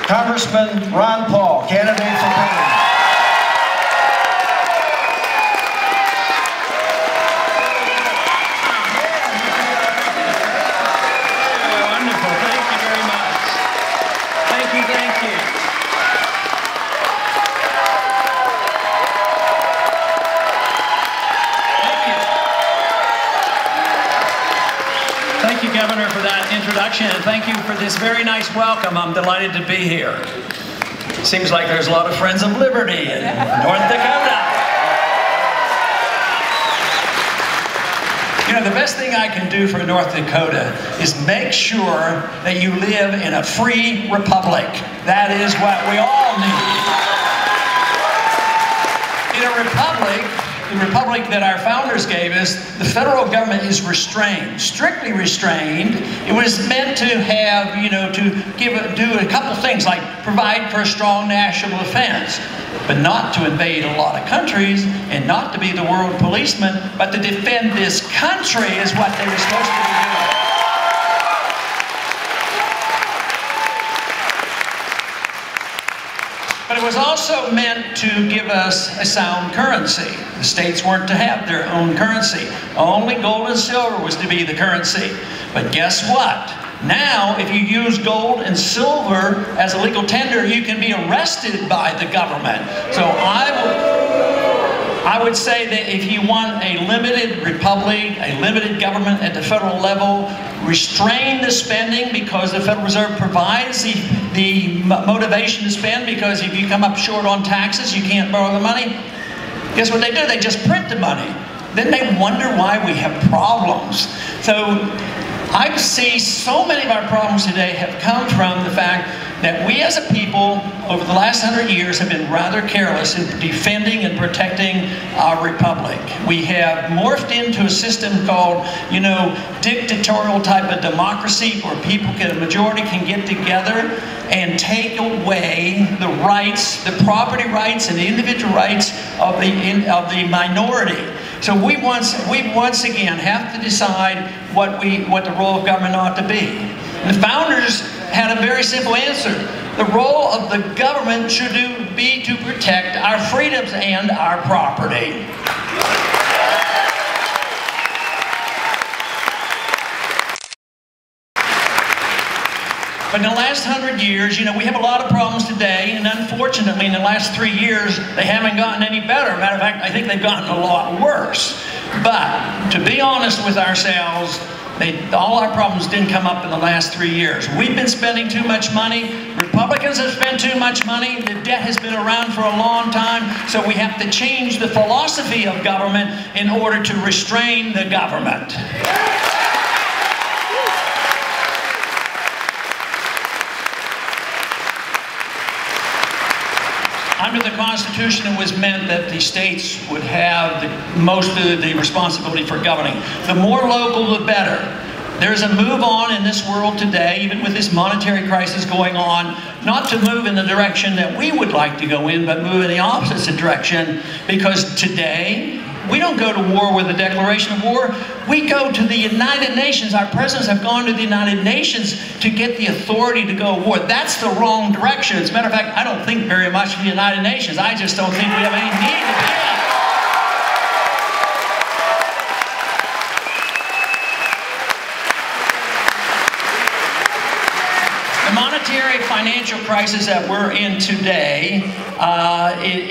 Congressman Ron Paul, candidate for president. Wonderful. Thank you very much. Thank you, thank you. Thank you, Governor, for that introduction, and thank you for this very nice welcome. I'm delighted to be here. Seems like there's a lot of Friends of Liberty in North Dakota. You know, the best thing I can do for North Dakota is make sure that you live in a free republic. That is what we all need. In a republic, the republic that our founders gave us, the federal government is restrained, strictly restrained. It was meant to have, you know, do a couple things like provide for a strong national defense, but not to invade a lot of countries and not to be the world policeman, but to defend this country is what they were supposed to be doing. But it was also meant to give us a sound currency. The states weren't to have their own currency. Only gold and silver was to be the currency. But guess what? Now, if you use gold and silver as a legal tender, you can be arrested by the government. So I would say that if you want a limited republic, a limited government at the federal level, restrain the spending because the Federal Reserve provides the motivation to spend, because if you come up short on taxes, you can't borrow the money. Guess what they do? They just print the money. Then they wonder why we have problems. So I see so many of our problems today have come from the fact that we as a people over the last 100 years have been rather careless in defending and protecting our republic. We have morphed into a system called, you know, dictatorial type of democracy, where people a majority can get together and take away the rights, the property rights and the individual rights of the minority. So we once again have to decide what the role of government ought to be. And the founders had a very simple answer. The role of the government should be to protect our freedoms and our property. But in the last 100 years, you know, we have a lot of problems today, and unfortunately in the last 3 years, they haven't gotten any better. Matter of fact, I think they've gotten a lot worse. But to be honest with ourselves, all our problems didn't come up in the last 3 years. We've been spending too much money. Republicans have spent too much money. The debt has been around for a long time. So we have to change the philosophy of government in order to restrain the government. Under the Constitution, it was meant that the states would have most of the responsibility for governing. The more local, the better. There's a move on in this world today, even with this monetary crisis going on, not to move in the direction that we would like to go in, but move in the opposite direction, because today, we don't go to war with a declaration of war. We go to the United Nations. Our presidents have gone to the United Nations to get the authority to go to war. That's the wrong direction. As a matter of fact, I don't think very much of the United Nations. I just don't think we have any need to be. The monetary financial crisis that we're in today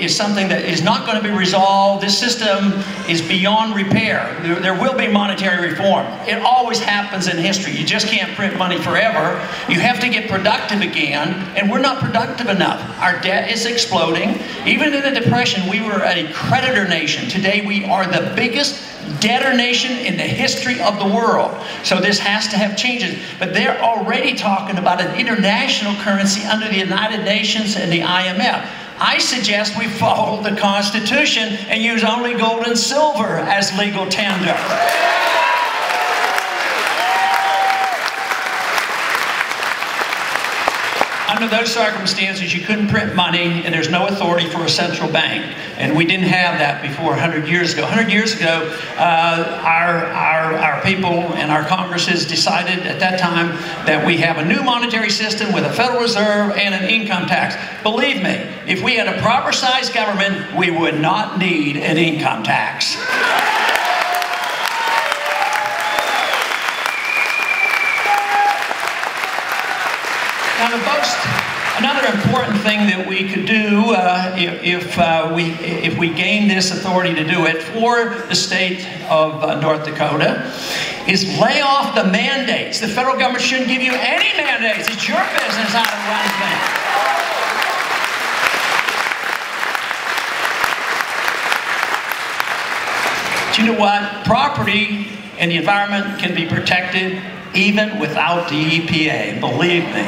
is something that is not going to be resolved. This system is beyond repair. There will be monetary reform. It always happens in history. You just can't print money forever. You have to get productive again, and we're not productive enough. Our debt is exploding. Even in the Depression, we were a creditor nation. Today, we are the biggest debtor nation in the history of the world. So this has to have changes. But they're already talking about an international currency under the United Nations and the IMF. I suggest we follow the Constitution and use only gold and silver as legal tender. Under those circumstances, you couldn't print money, and there's no authority for a central bank. And we didn't have that before 100 years ago. 100 years ago, our people and our Congresses decided at that time that we have a new monetary system with a Federal Reserve and an income tax. Believe me, if we had a proper sized government, we would not need an income tax. Now, another important thing that we could do if we gain this authority to do it for the state of North Dakota is lay off the mandates. The federal government shouldn't give you any mandates. It's your business how to run things. But you know what? Property and the environment can be protected even without the EPA, believe me.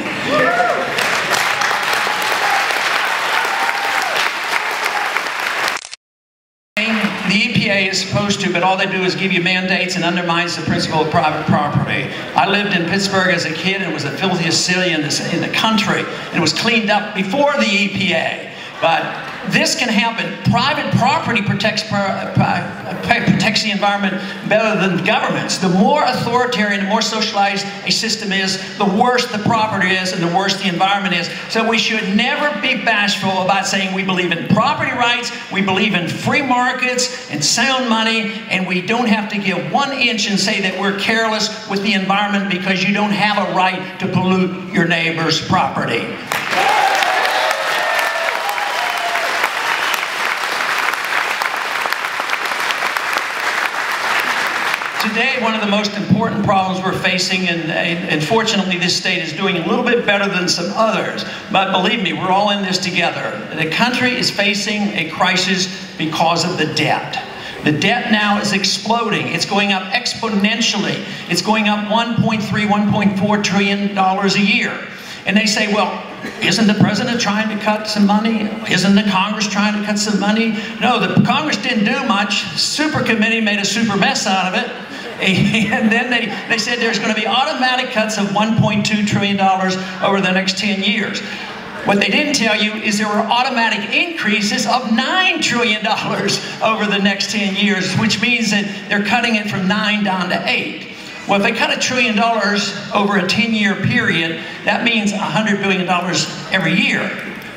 The EPA is supposed to, but all they do is give you mandates and undermines the principle of private property. I lived in Pittsburgh as a kid, and it was the filthiest city in the country, and it was cleaned up before the EPA. But this can happen. Private property protects the environment better than governments. The more authoritarian, the more socialized a system is, the worse the property is and the worse the environment is. So we should never be bashful about saying we believe in property rights, we believe in free markets and sound money, and we don't have to give 1 inch and say that we're careless with the environment because you don't have a right to pollute your neighbor's property. Today, one of the most important problems we're facing, and fortunately this state is doing a little bit better than some others, but believe me, we're all in this together. The country is facing a crisis because of the debt. The debt now is exploding. It's going up exponentially. It's going up $1.3, $1.4 trillion a year. And they say, well, isn't the president trying to cut some money? Isn't the Congress trying to cut some money? No, the Congress didn't do much. Super committee made a super mess out of it. And then they said there's going to be automatic cuts of $1.2 trillion over the next 10 years. What they didn't tell you is there were automatic increases of $9 trillion over the next 10 years, which means that they're cutting it from 9 down to 8. Well, if they cut $1 trillion over a 10-year period, that means $100 billion every year.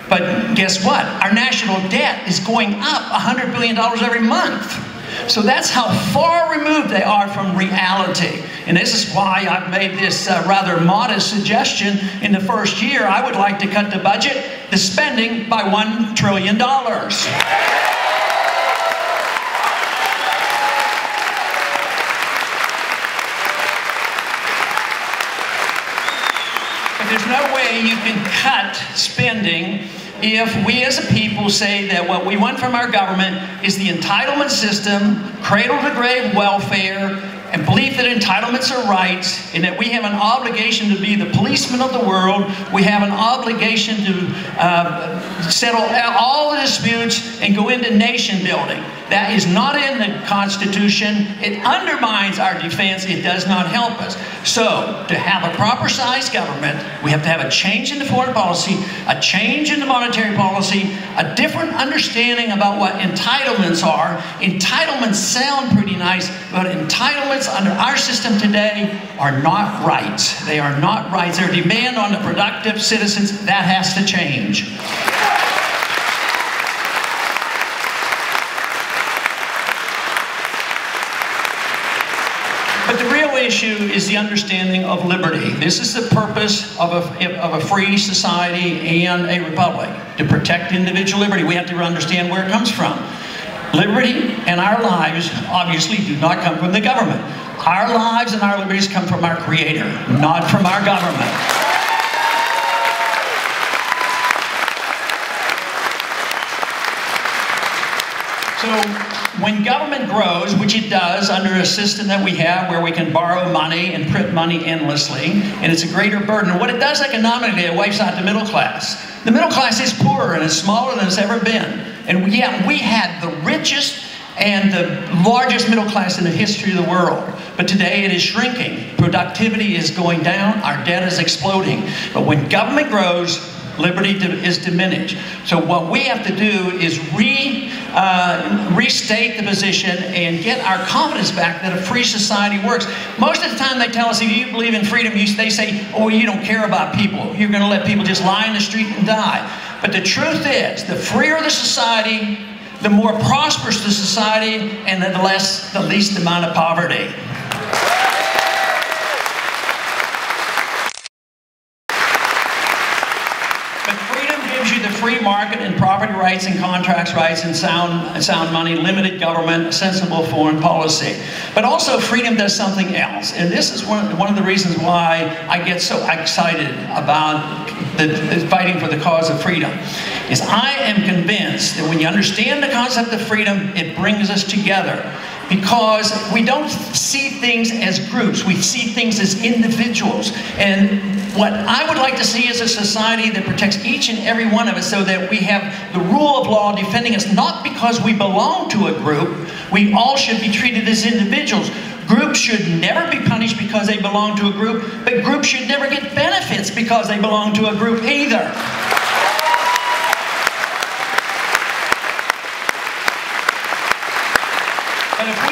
But guess what? Our national debt is going up $100 billion every month. So that's how far removed they are from reality. And this is why I've made this rather modest suggestion. In the first year, I would like to cut the budget, the spending, by $1 trillion. But there's no way you can cut spending if we as a people say that what we want from our government is the entitlement system, cradle-to-grave welfare, and believe that entitlements are rights, and that we have an obligation to be the policeman of the world. We have an obligation to settle all the disputes and go into nation building. That is not in the Constitution. It undermines our defense. It does not help us. So, to have a proper sized government, we have to have a change in the foreign policy, a change in the monetary policy, a different understanding about what entitlements are. Entitlements sound pretty nice, but entitlements under our system today are not rights. They are not rights. They're a demand on the productive citizens. That has to change. But the real issue is the understanding of liberty. This is the purpose of a free society and a republic, to protect individual liberty. We have to understand where it comes from. Liberty and our lives obviously do not come from the government. Our lives and our liberties come from our Creator, not from our government. So when government grows, which it does under a system that we have where we can borrow money and print money endlessly, and it's a greater burden, what it does economically, it wipes out the middle class. The middle class is poorer and it's smaller than it's ever been. And yet we had the richest and the largest middle class in the history of the world. But today it is shrinking. Productivity is going down. Our debt is exploding. But when government grows, liberty is diminished. So what we have to do is restate the position and get our confidence back that a free society works. Most of the time they tell us, if you believe in freedom, they say, oh, you don't care about people. You're going to let people just lie in the street and die. But the truth is, the freer the society, the more prosperous the society, and the least amount of poverty. Free market and property rights and contracts rights and sound money, limited government, sensible foreign policy. But also freedom does something else. And this is one of the reasons why I get so excited about fighting for the cause of freedom. Is I am convinced that when you understand the concept of freedom, it brings us together. Because we don't see things as groups, we see things as individuals. And what I would like to see is a society that protects each and every one of us so that we have the rule of law defending us, not because we belong to a group. We all should be treated as individuals. Groups should never be punished because they belong to a group, but groups should never get benefits because they belong to a group either. But if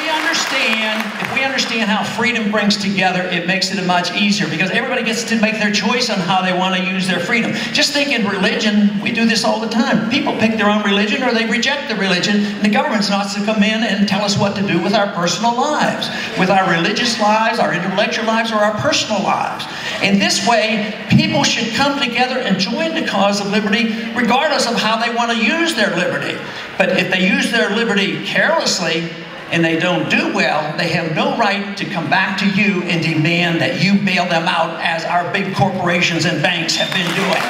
we understand how freedom brings together, it makes it much easier because everybody gets to make their choice on how they want to use their freedom. Just think in religion, we do this all the time. People pick their own religion or they reject the religion, and the government's not to come in and tell us what to do with our personal lives, with our religious lives, our intellectual lives, or our personal lives. In this way, people should come together and join the cause of liberty regardless of how they want to use their liberty. But if they use their liberty carelessly, and they don't do well, they have no right to come back to you and demand that you bail them out as our big corporations and banks have been doing.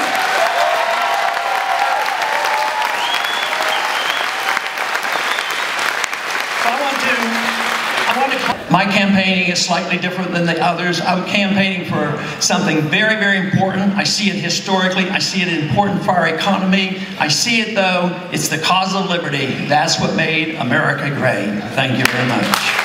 My campaigning is slightly different than the others. I'm campaigning for something very, very important. I see it historically. I see it important for our economy. I see it, though, it's the cause of liberty. That's what made America great. Thank you very much.